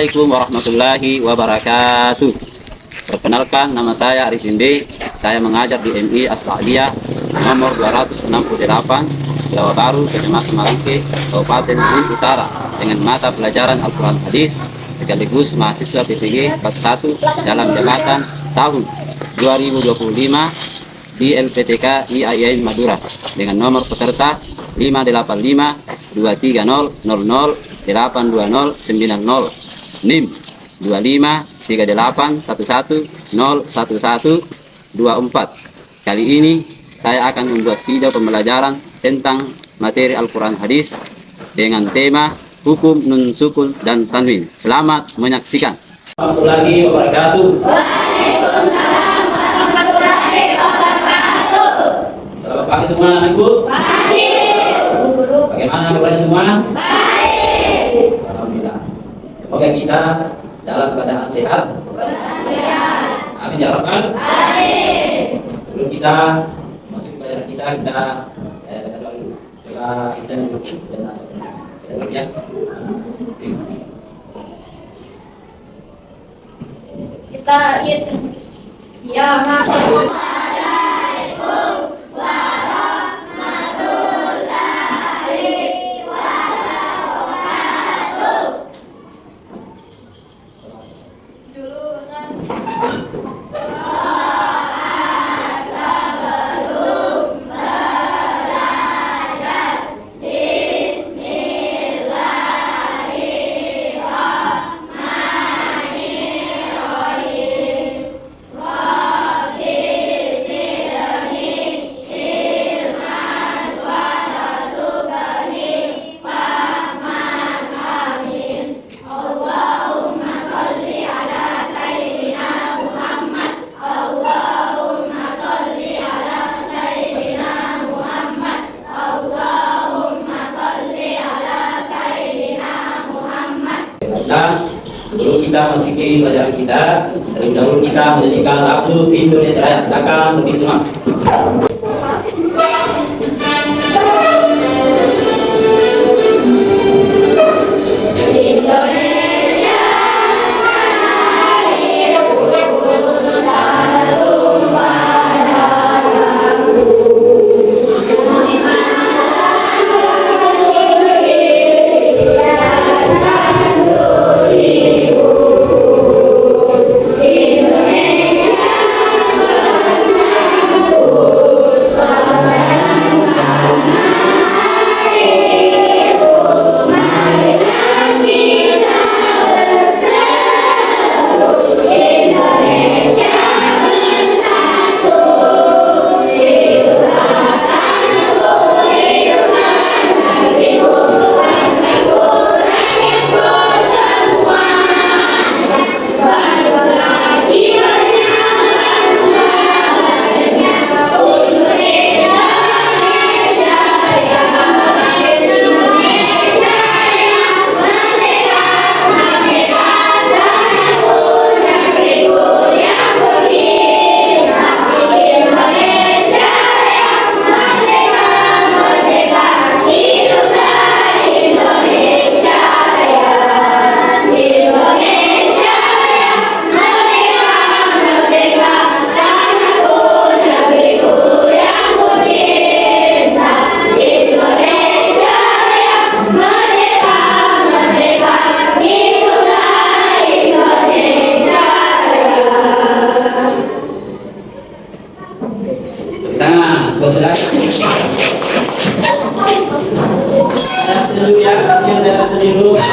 Assalamualaikum warahmatullahi wabarakatuh. Perkenalkan, nama saya Arifin B. Saya mengajar di MI As-Sa'diyah nomor 268, Jawa Baru, Kecamatan Malike, Kabupaten Bumi Utara, dengan mata pelajaran Al-Quran Hadis sekaligus mahasiswa PPG 41 dalam jabatan tahun 2025 di LPTK IAIN Madura dengan nomor peserta 585 230 00 82090, NIM 253811011124. Kali ini saya akan membuat video pembelajaran tentang materi Al-Quran Hadis dengan tema hukum nun sukun dan tanwin. Selamat menyaksikan. Warahmatullahi wabarakatuh. Waalaikumsalam warahmatullahi wabarakatuh. Selamat pagi semua anakku. Pagi. Bagaimana kabarnya semua? Baik. Alhamdulillah. Semoga kita dalam keadaan sehat. Amin ya rabbal. Amin. Sebelum kita masuk ke pelajaran kita baca dulu. Coba kita dan ya. Ista'id. Ya maksud. Nah, sebelum kita masuki pelajaran kita, terlebih dahulu kita menyanyikan lagu Indonesia Raya. Silakan berdiri semua.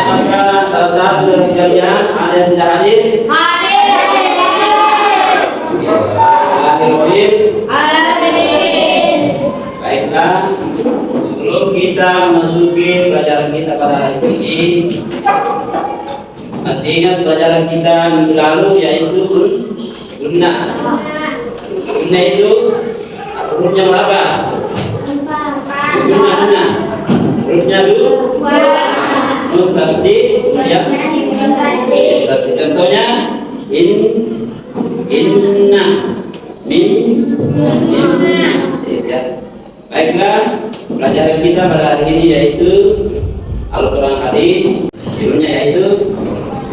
Apakah salah satu dari kalian ada yang tidak hadir? Hadir. Hadir. Baiklah, sebelum kita memasuki pelajaran kita pada hari ini, masih ingat pelajaran kita minggu lalu yaitu guna. Guna itu hurufnya berapa? Guna. Hurufnya dulu. Tasdid ya. Contohnya inna ya. Baiklah, pelajaran kita pada hari ini yaitu Al-Quran Hadis, judulnya yaitu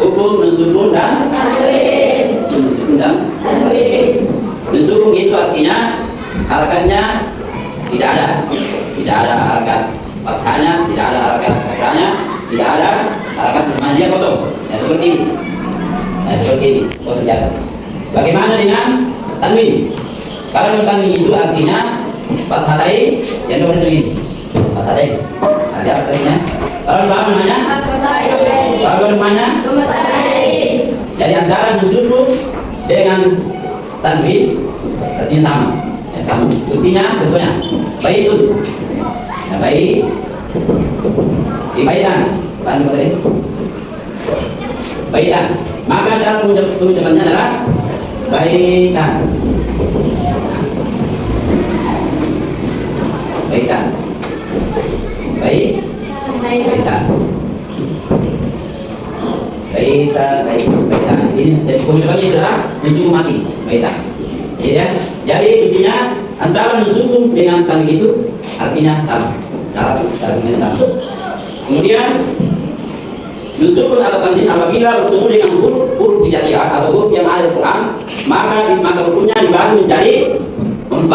hukum artinya harakatnya tidak ada. Tidak ada harakat fathahnya, tidak ada harakat kasrahnya, tidak ada harakat dia kosong. Ya seperti ini. Ya seperti ini, kosong di atas. Bagaimana dengan tanwin? Kalau tanwin itu artinya fathatai yang nomor segini. Fathatai. Ada artinya. Kalau di bawah namanya? Kalau namanya? Jadi antara nusuku dengan tanwin artinya sama. Ya, sama. Artinya contohnya baitun. Ya, baik. Baitan. Apa boleh? Baitan. Maka cara pengucapannya adalah baitan. Baitan. Baik. Baitan. Baitan. Sini pengucapannya adalah nusuku mati. Baitan. Ya, jadi kuncinya antara nusuku dengan tanwin itu artinya sama. Cara sama. Kemudian nusukun atau tanwin apabila bertemu dengan huruf hijaiyah atau huruf yang ada di Quran, maka hukumnya dibagi menjadi 4.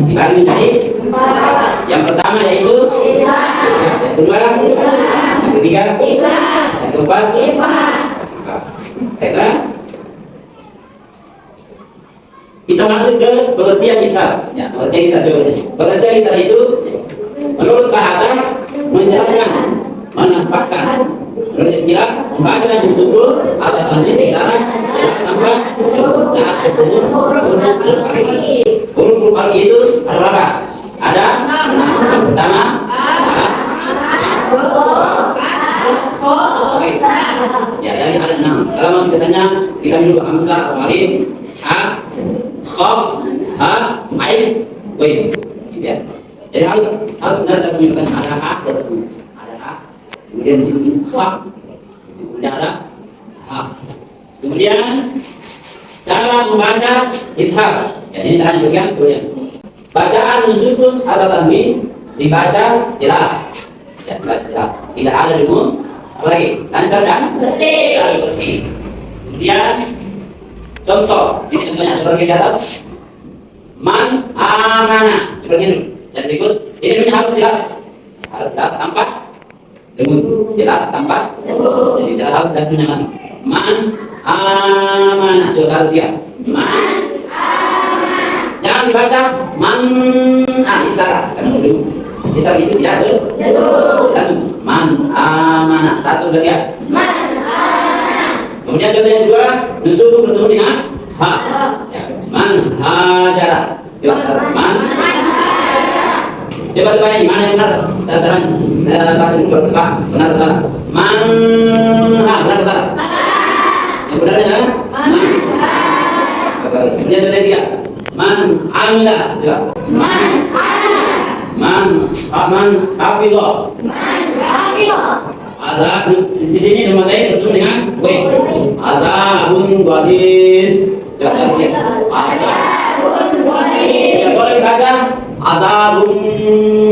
Dibagi menjadi 4. Yang pertama yaitu yang kedua, yang ketiga, yang keempat, baiklah. Kita masuk ke pengertian isar. Ya, pengertian isar dulu. Pengertian isar itu menurut bahasa menjelaskan, menampakkan. Menurut istilah membaca dan bersyukur atau tanwin secara jelas nampak saat bertemu huruf alif itu ada berapa? Ada 6. Pertama ya dari ada 6. Kalau masih katanya kita dulu hamzah atau alif, ha, kha, ha, ain, wain. Ya. Jadi harus benar cara menyebutkan ada ha, ada ha. Kemudian sini fa, kemudian ada ha. Kemudian cara membaca ishar. Ya, ini cara juga. Bacaan nusukun atau tanwin dibaca jelas. Ya, jelas. Tidak ada dengung. Apalagi lancar dan bersih. Kemudian contoh, ini contohnya seperti di atas. Man amana. Seperti ini. Dan berikut ini harus jelas tanpa dengung, jelas tanpa dengung. Jadi jelas harus jelas punya man amana. Coba satu dia. Man amana. Jangan dibaca man isara. Karena dengung. Isara itu tidak dengung. Langsung man amana. Satu lagi ya. Man amana. Kemudian contoh yang kedua, nusuk bertemu dengan ha. Ya. Man hajara. Coba man. Coba tanya mana yang benar? Saya kasih dulu Pak. Benar atau salah? Benar atau salah? Yang benarnya kemudian ada dia. Man amila. Coba. Man hafidhah. Ada di sini nama saya bertemu dengan w. Azabun wadis. Coba saya lihat. Azabun wadis. Ya, boleh dibaca azabun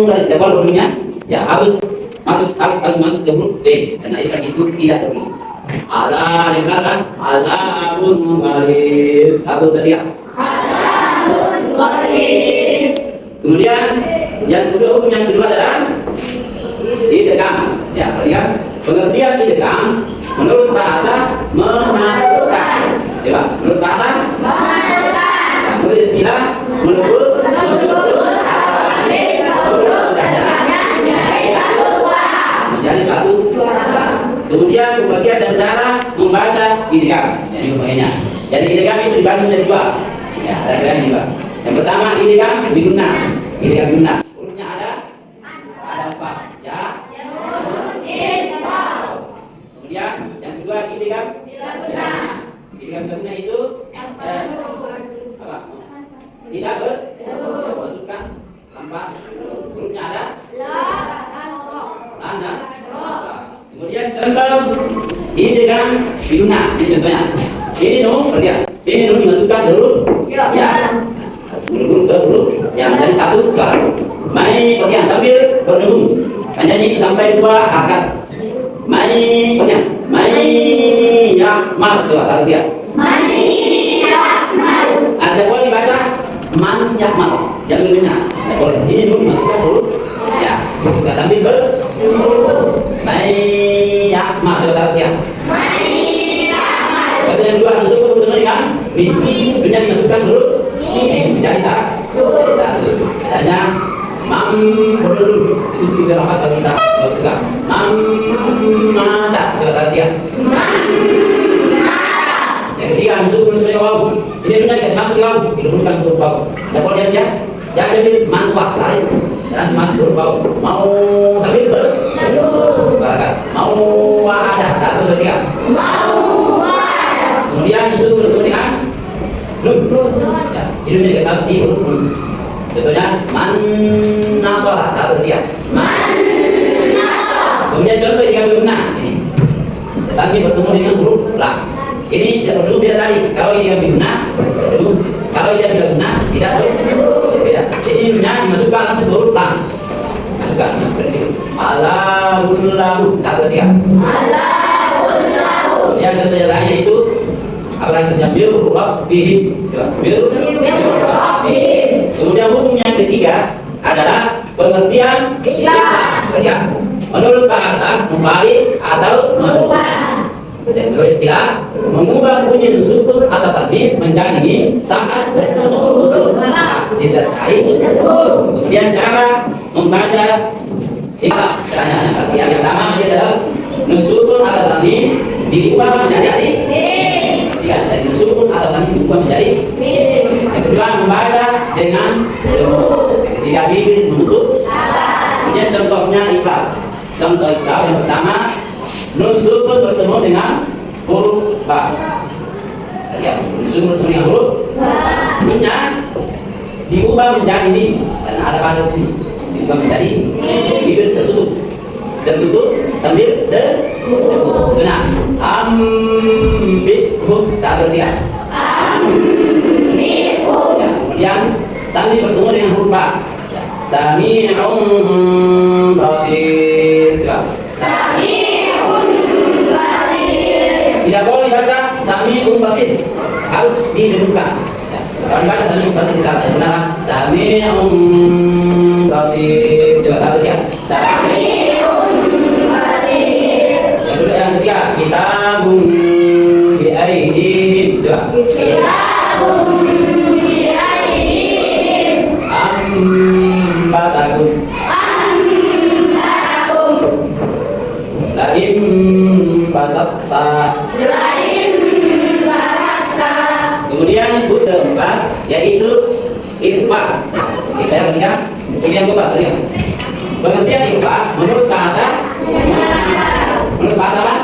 dari depan hurufnya. Ya harus masuk ke huruf D karena isar itu tidak berbunyi. Ada dengarkan azabun wadis. Satu tadi ya. Azabun wadis. Kemudian yang kedua adalah idgham. Ya, lihat pengertian idgham menurut bahasa memasukkan. Coba, menurut bahasa memasukkan. Ya, menurut istilah menurut menjadi satu suara. Kemudian pembagian dan cara membaca idgham. Ya, ini pembagainya. Jadi idgham itu dibagi menjadi 2. Ya, ada juga. Yang pertama idgham bigunnah. Idgham bigunnah. Hurufnya ada 4. Ya. Kemudian yang kedua idgham bigunnah. Idgham bigunnah itu apa? Tidak masukkan tanpa hurufnya ada tanda. Kemudian contoh idgham bigunnah. Ini contohnya. Ini nun dimasukkan huruf ya. Huruf yang dari satu suara. Mai bagian sambil berdengung. Hanya itu sampai 2 harakat. Mai bagian. Mai yakmal. Coba satu dia. Mai yakmal. Ada boleh dibaca yakmal, jangan lupa. Nah, kalau di sini nun masukkan huruf ya, kita sambil yakmal coba ya. Kalau yang kedua masuk huruf dengan min, minnya dimasukkan huruf jadi satu. Misalnya dulu itu juga rapat kalau kita suka mata coba ya. Yang ketiga masuk huruf waw, ini minnya dikasih masuk waw, dihurufkan huruf waw. Dan kalau dia jangan jadi mantuak saya, karena masuk huruf waw. Mau sambil barakat, mau ada satu ketiga. Kemudian disuruh bertemu dengan nun. Ya, ini menjadi satu huruf nun. Contohnya nasara satu dia. Kemudian contoh jika guna ini. Tetapi bertemu dengan huruf lam. Ini tidak perlu beda tadi. Kalau ini yang guna, perlu. Kalau ini tidak guna, tidak perlu. Beda. Jadi dimasukkan langsung huruf lam. Masukkan seperti itu. Allahu satu dia. Yang contoh yang lainnya itu apalagi terjadi rabbihim. Kemudian hukum yang ketiga adalah pengertian ikhlas. Menurut bahasa membalik atau mengubah. Dan terus istilah mengubah bunyi sukun atau tanwin menjadi saat bertemu huruf disertai. Kemudian cara membaca ikhlas. Yang pertama adalah sukun atau tanwin diubah menjadi alif. Tiga, dari sukun atau tanwin diubah menjadi. Yang kedua membaca dengan yang ketiga bibir menutup. Kemudian contohnya ikhlas. Contoh ikhlas yang pertama nun sukun bertemu dengan huruf ba. Ya, sukun bertemu dengan huruf nunnya diubah menjadi mim dan ada pada sini diubah menjadi bibir tertutup. Tertutup sambil benar. Ambihu satu dia. Ya, kemudian tadi bertemu dengan huruf ba. Sami'un basir. Tidak boleh dibaca sami'un basir. Harus didengungkan. Kalau dibaca sami'un basir salah. Benar. Sami'un basir. Coba satu dia. Yang ketiga kitabun bi aidihim. Ambatakum laim basatta. Kemudian huruf keempat yaitu irfa. Kita yang ketiga kemudian buka ya. Pengertian irfa menurut bahasa apa?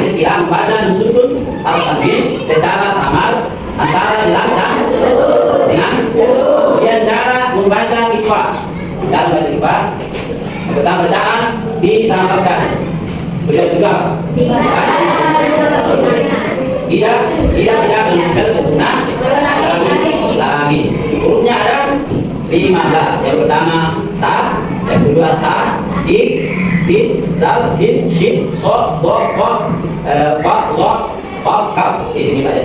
Istilah membaca dan sukun atau tanwin secara samar antara jelas dan dengan. Kemudian cara membaca ikhfa. Cara membaca ikhfa, yang pertama bacaan disamarkan. Kemudian juga tidak dengan sempurna lagi. Hurufnya ada 15. Yang pertama ta, yang kedua ta, jim, sin, zal, sin, shin, so, do, ko, fa, so, qaf, kaf. Ini ada.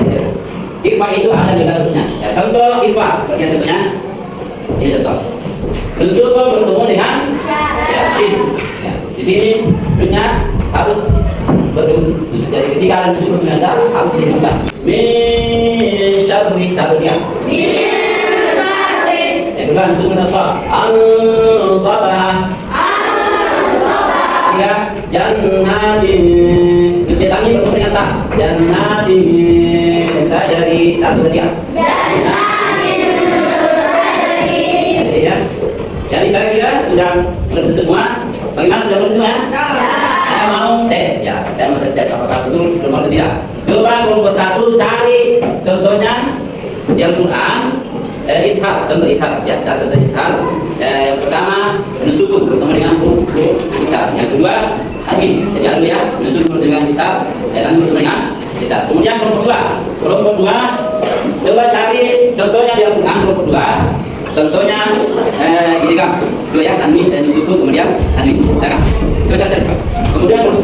Ikhfa itu ada 15 hurufnya. Ya, contoh ikhfa, contohnya ini contoh. Sukun bertemu dengan shin. Ya, di sini hurufnya harus bertemu. Jadi ketika ada sukun dengan zal harus dibuka. Min syarri satu dia. Yang kedua sukun nasab. Ansabah. Tiga jannatin. Ketika tangi bertemu dengan ta. Jannatin tajari satu dia. Jadi saya kira sudah mengerti semua. Bagaimana sudah mengerti semua? Saya mau tes ya. Saya mau tes apakah betul atau tidak. Coba kelompok satu cari contohnya yang Quran ishar, contoh ishar ya. Contoh ishar. Yang pertama nusukun bertemu dengan huruf ishar. Yang kedua tanwin. Sejalan ya. Nusukun dengan ishar. Tanwin bertemu dengan ishar. Kemudian kelompok dua coba cari contohnya di Al-Quran kelompok dua. Contohnya ini kan dua ya tanwin dan sukun kemudian tanwin. Coba cari. Kemudian kelompok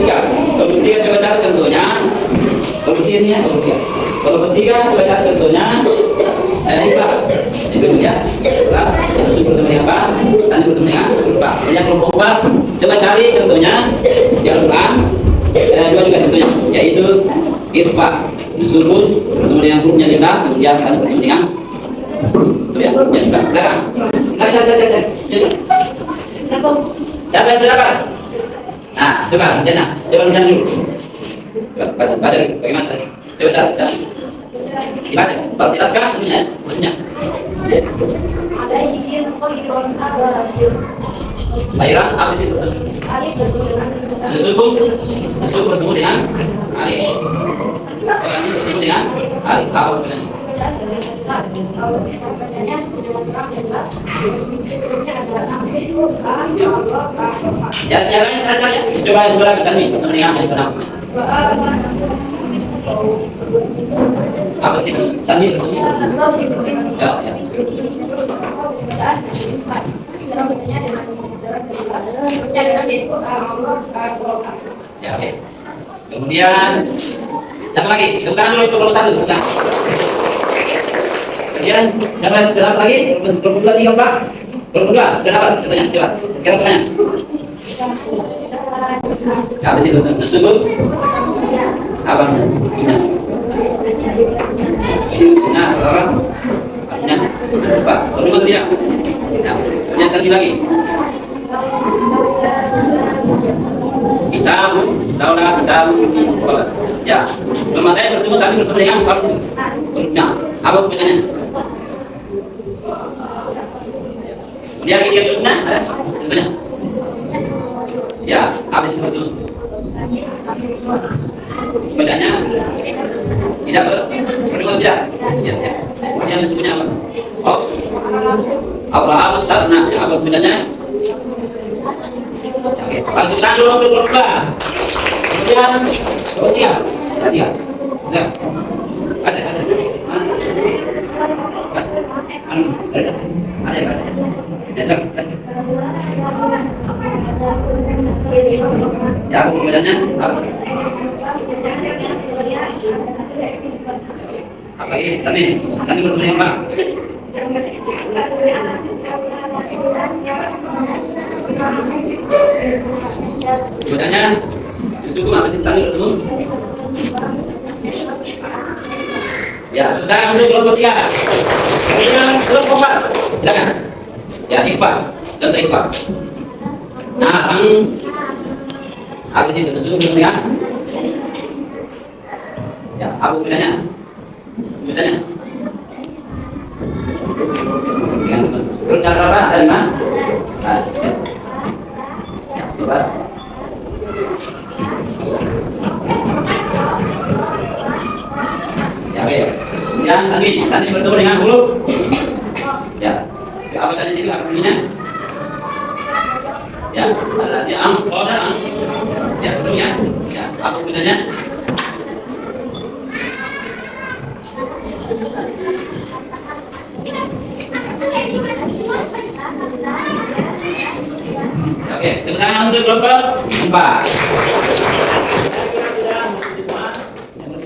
tiga coba cari contohnya. Kelompok tiga coba cari contohnya. Ikhfa. Yang Begitu ya. Yang suku bertemu dengan apa? Tadi bertemu dengan huruf Ba. Yang kelompok 4, coba cari contohnya di Al-Quran. Ada dua juga contohnya, yaitu irfa. Sukun bertemu dengan hurufnya 15, kemudian tadi bertemu dengan itu ya, yang belakang. Cari. Siapa yang sudah dapat? Nah, coba rencana. Coba rencana dulu. Coba baca dulu. Bagaimana tadi? Coba cari. Dibaca. Kalau jelaskan tentunya. Maksudnya. Lahiran apa sih? Suku bertemu dengan alif. Orang ini bertemu dengan alif. Apa maksudnya? Ya, sekarang saja ya. Coba yang dua lagi tadi, dengan alif kenapa? Apa sih? Sambil ya. Ya, oke. Kemudian satu lagi, sekarang dulu itu kelompok 1. Kemudian siapa yang sudah dapat lagi? Kelompok 2, 3, 4. Kelompok 2 sudah dapat, contohnya. Coba. Sekarang tanya. Apa sih itu? Tersebut? Apa? Nah, apa? Nah, coba. Kedua itu dia. Nah, kemudian tadi lagi. Kitabu, daulah, kitabu. Ya, pematanya bertemu tadi bertemu dengan apa sih? Hurufnya. Apa bacanya? Dia hurufnya ada? Contohnya. Ya, apa sih itu? Bacanya tidak berdua tidak. Ya. Yang disebutnya apa? Oh, Abraham Ustaz. Nah, apa bacanya? Oke, lanjutkan dulu untuk kedua. Kemudian, tiga. Nah, ada. Ya, aku bacanya apa? Apa ini? Tadi bertemu apa? Bacanya suku apa sih tadi bertemu? Ya, sekarang untuk kelompok 3. Kemudian kelompok 4. Silakan. Ya, IPA. Contoh IPA. Nah, apa sih itu suku bertemu ya? Ya, apa bedanya? Bedanya? Yang bercara apa? Dari mana? Ya, bebas. Ya, oke. Yang tadi bertemu dengan huruf. Ya. Apa tadi sini apa bunyinya? Ya, ada dia ada Ya, betul ya. Ya, apa tulisannya? Oke, tepuk tangan untuk kelompok 4.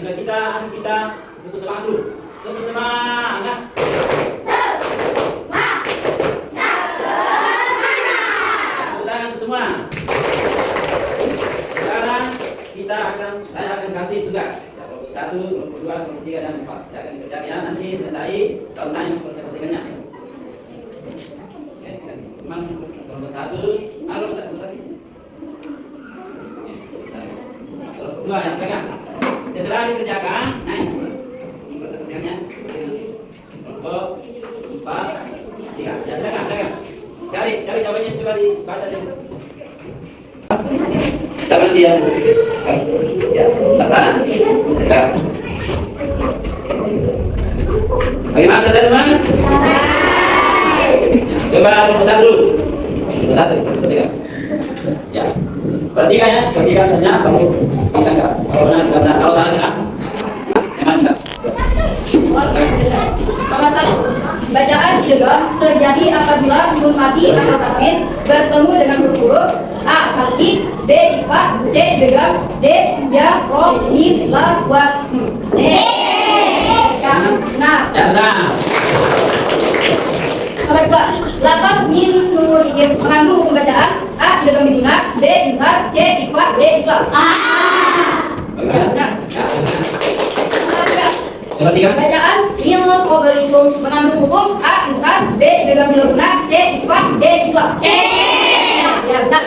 Kita untuk semangat dulu. Untuk semangat. Semua. Sekarang saya akan kasih tugas. Ya, kelompok 1, kelompok 2, kelompok 3 dan 4. Saya akan dikerjakan nanti selesai tahun lain selesaikannya. Oke, sekarang. Kelompok 1, kelompok 1. Kelompok 2 yang sekarang. Setelah dikerjakan, naik. Selesaikannya. Kelompok 4, 3. Ya, silakan. Cari jawabannya, coba dibaca dulu. Sama dia. Ya, sabana. Bagaimana saja teman? Coba kelompok 1 dulu. Kelompok 1, ya. Perhatikan ya, sebenarnya kamu bisa enggak? Kalau salah enggak? Emang bisa. Nomor 1. Bacaan idgham terjadi apabila nun mati atau tanwin bertemu dengan huruf A mati, B ikhfa, C idgham, D ya, ro, mim, lam, wa, nun. Nah. Ya, nah. Nomor 2. Lafaz min nurihim mengandung hukum bacaan: A. Idgham bigunnah, B. Izhar, C. Ikhfa, D. Iqlab. Ya, benar. Nomor 3. Bacaan min qablikum mengandung hukum: A. Izhar, B. Idgham bigunnah, C. Ikhfa, D. Iqlab. Ya, benar.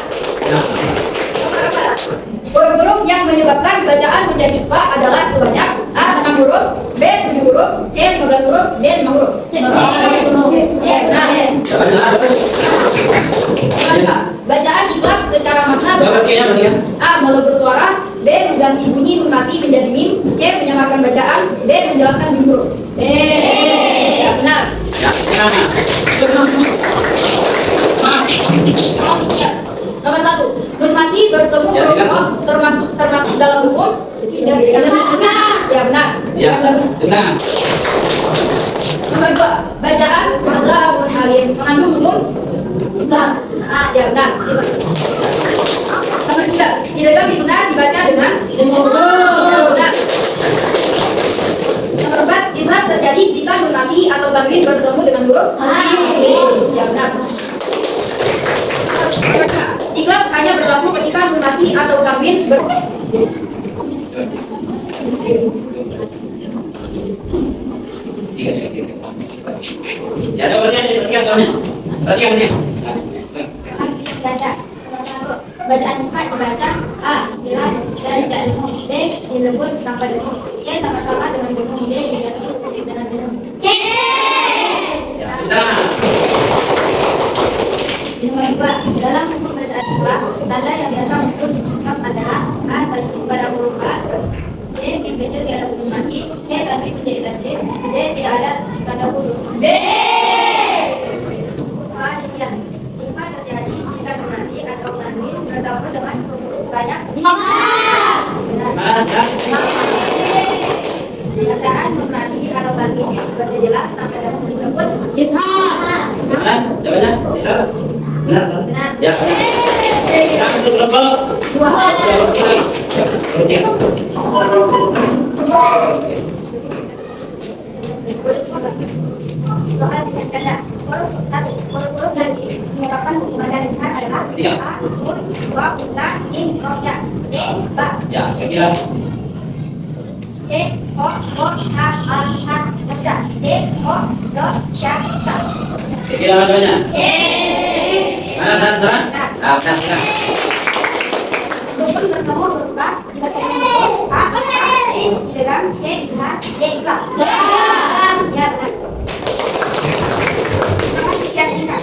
Nomor 4. Huruf-huruf yang menyebabkan bacaan menjadi ikhfa adalah sebanyak: A. 6 huruf, B. 7 huruf, C. 15 huruf, D. 5 huruf. Ya, benar. Bacaan iqlab secara makna A. melebur suara, B. mengganti bunyi nun mati menjadi mim, C. menyamarkan bacaan, D. menjelaskan bunyi huruf. Ya, benar. Nomor 1. Nun mati bertemu huruf termasuk dalam hukum. Ya, benar. Nomor 2. Bacaan adzabun halim mengandung hukum. Ya, benar. Nomor 3. Idgham bigunnah dibaca dengan ya, benar. Nomor 4. Izhar terjadi jika nun mati atau tanwin bertemu dengan huruf. Ya, benar. Iqlab hanya berlaku ketika nun mati atau tanwin Ya, coba perhatikan soalnya. Perhatikan ini. Bacaan muka dibaca: A. jelas dan tidak dengung, B. dilebur tanpa dengung, C. sama-sama dengan dengung, D. diganti dengan dengung. C. Ya, benar. Nomor 2. Dalam hukum bacaan iqlab, tanda yang biasa muncul di mushaf adalah: A. tasydid pada huruf A, B. mim kecil di atas nun mati, C. tanwin menjadi tasydid, D. tidak ada tanda khusus. D. Soal ikhfa terjadi jika nun mati atau tanwin bertemu dengan huruf sebanyak 15. Bacaan nun mati atau tanwin yang dibaca jelas tanpa ada disebut izhar. Benar? Jawabannya bisa? Benar? Benar. Ya. Kita untuk kelompok. Ya, perhatikan. Soal dengan kata huruf 1. Huruf-huruf yang menyebabkan bacaan izhar adalah A, nun, waw, ta, mim, ro, ya, D, ba. Ya, kira-kira. E, o, ha, al, ha, sa. D, o, do, sya, sa. Kira-kira jawabannya? Mana sana? Nah, Benar. rukun bertemu huruf A dibaca dengan huruf A, D, idgham, C, izhar, D, iqlab. Ya, benar. Sekian singkat.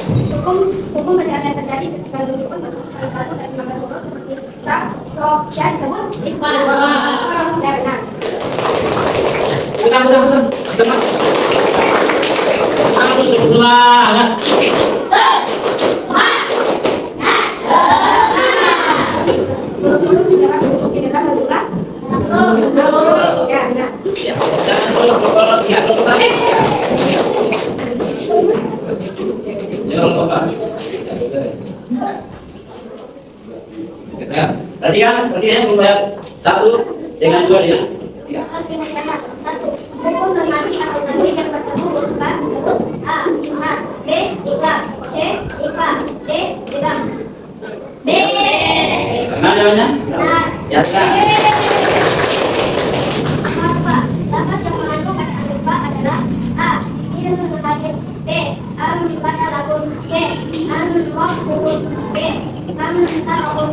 Hukum bacaan yang terjadi ketika rukun bertemu salah satu dari 15 huruf seperti sa, so, sya disebut iqlab. Ya, benar. Benar. Semangat. Idgham berulang. Ya, benar. Ya, jangan kalau biasa sebentar. Perhatikan membayar 1 dengan 2 dengan 3. Satu, hukum nun mati atau tanwin yang bertemu huruf A disebut: A. izhar, B. iqlab, C. ikhfa, D. idgham. B. Mana jawabannya? Benar. Ya, benar. Apa? Lafaz yang mengandung kata ikhfa adalah: A. ilmun hakim, B. almun batalakun, C. almun rohbun, B. almun tarahun.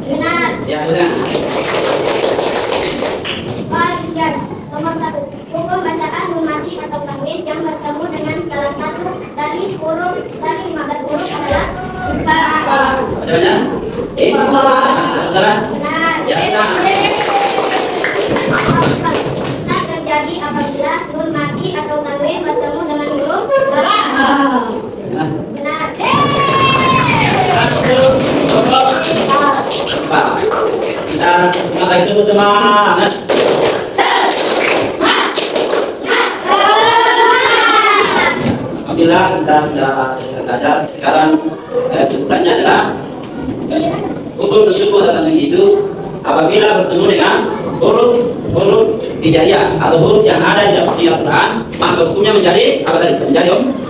Benar. Ya, benar. Soal isian. Nomor 1. Hukum bacaan nun mati atau tanwin yang bertemu dengan salah satu dari 15 huruf adalah ikhfa. Jawabannya? Salah? Benar. Ya, benar. Nah, terjadi apabila nun mati atau tanwin bertemu dengan huruf A. Benar. Kita itu semangat. Apabila kita sudah belajar, sekarang sebenarnya adalah hukum bersyukur datang itu apabila bertemu dengan huruf hijaiyah atau huruf yang ada di dalam Al-Quran, maka hukumnya menjadi apa tadi? Menjadi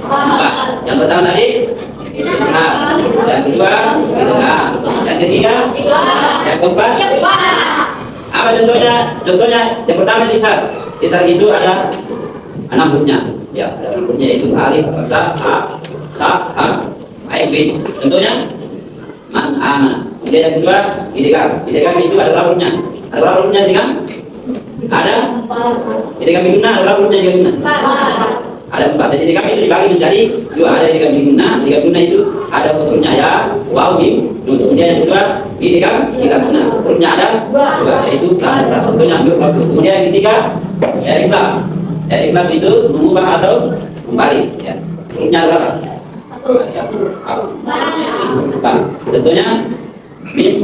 apa? Yang pertama tadi Islam, yang kedua Islam, yang ketiga, yang keempat apa contohnya? Contohnya yang pertama Islam. Islam itu ada 6 hurufnya. Ya, ada hurufnya itu alif, sa, ha, sa, ha, ain, bin. Contohnya man, aman. Kemudian yang kedua idgham. Idgham itu ada berapa hurufnya? Ada berapa hurufnya idgham? Ada idgham biguna, ada berapa hurufnya idgham biguna? Ada 4. Jadi idgham itu dibagi menjadi 2. Ada idgham biguna. Idgham biguna itu ada hurufnya ya, waw, mim, nun. Kemudian yang kedua idgham biguna. Hurufnya ada 2, yaitu lam. Contohnya kemudian yang ketiga i'rab. I'rab itu mengubah atau membalik. Ya. Hurufnya ada berapa? 1. Tentunya min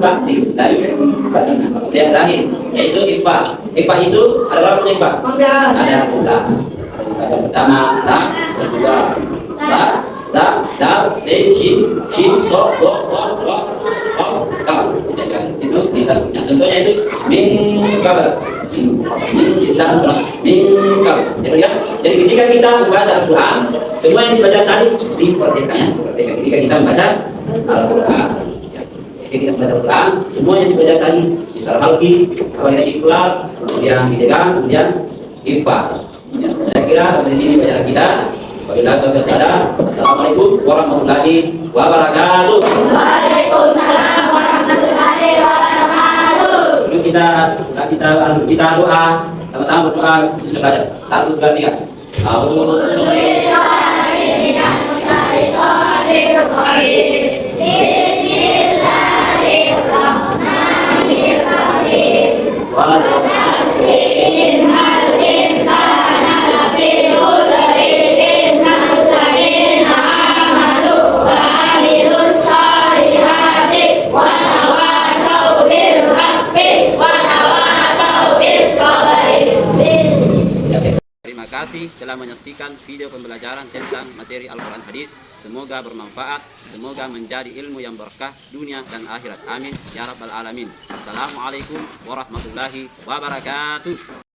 bakti dari bahasa yang terakhir yaitu ikhfa. Ikhfa itu ada berapa ikhfa? Ada 11. Yang pertama ta, yang kedua ta, dal, sin, shin, so, do, kaf. Itu ditasnya. Contohnya itu min kabar. Jadi ketika kita membaca Al-Quran, semua yang dibaca tadi diperhatikannya. Ketika kita membaca Al-Quran, ketika kita membaca Al-Quran, semua yang dibaca tadi Isra Halki, awalnya Iqlal, kemudian Idgham, kemudian Ikhfa. Ya, saya kira sampai di sini bacaan kita. Wabillahi taufiq wal hidayah. Assalamualaikum warahmatullahi wabarakatuh. Waalaikumsalam warahmatullahi wabarakatuh. Kita doa sama-sama berdoa sudah belajar 1, 2, 3. Terima kasih telah menyaksikan video pembelajaran tentang materi Al-Quran Hadis. Semoga bermanfaat, semoga menjadi ilmu yang berkah dunia dan akhirat. Amin ya rabbal alamin. Assalamualaikum warahmatullahi wabarakatuh.